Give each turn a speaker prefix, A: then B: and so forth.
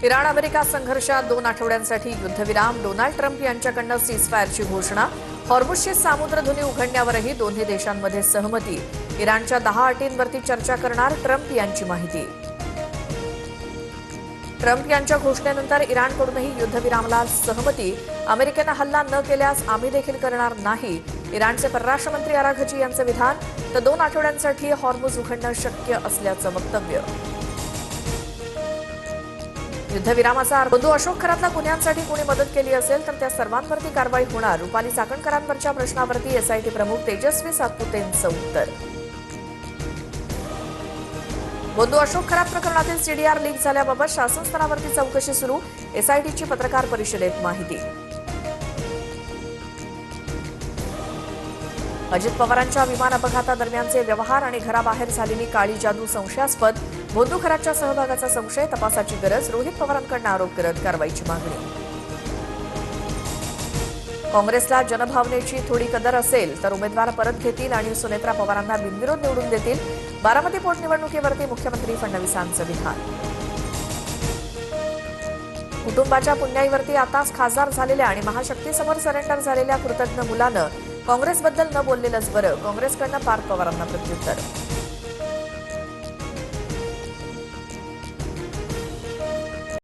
A: Iran America संघर्षात 2 आठवड्यांसाठी युद्धविराम. Donald Trump यांच्याकडून सीजफायरची घोषणा. हॉर्मुझची सामुद्रधुनी उघडण्यावरही दोन्ही देशांमध्ये सहमती. इराणच्या 10 अटींवरती चर्चा करणार ट्रम्प यांची माहिती. ट्रम्प यांच्या घोषणेनंतर इराणकडूनही युद्धविरामाला सहमती. अमेरिकेनं हल्ला न केल्यास आम्ही देखील करणार नाही. इराणचे परराष्ट्र मंत्री अराघची यांचं विधान. तर 2 आठवड्यांसाठी हॉर्मुझ उघडणं शक्य असल्याचं वक्तव्य. युद्धविरामाचा अर्थ बंधू अशोक खरातला गुन्ह्यांसाठी कोणी मदत केली असेल तर त्या सर्वांवरती कारवाई होणार. रुपाली चाकणकरांवरच्या प्रश्नावरती एसआयटी प्रमुख तेजस्वी सातपुतेंचं उत्तर. बंधू अशोक खरात प्रकरणातील सीडीआर लीक झाल्याबाबत शासन स्तरावरती चौकशी सुरू. एसआयटीची पत्रकार परिषदेत माहिती. अजित पवारांच्या विमान अपघातादरम्यानचे व्यवहार आणि घराबाहेर झालेली काळी जादू संशयास्पद. बंधू खरातच्या सहभागाचा संशय, तपासाची गरज. रोहित पवारांकडून आरोप करत कारवाईची मागणी. काँग्रेसला जनभावनेची थोडी कदर असेल तर उमेदवार परत घेतील आणि सुनेत्रा पवारांना बिनविरोध निवडून देतील. बारामती पोटनिवडणुकीवरती मुख्यमंत्री फडणवीसांचं विधान. कुटुंबाच्या पुण्याईवरती आताच खासदार झालेल्या आणि महाशक्तीसमोर सरेंडर झालेल्या कृतज्ञ मुलानं काँग्रेसबद्दल न बोललेलंच बरं. काँग्रेसकडनं पार्थ पवारांना प्रत्युत्तर.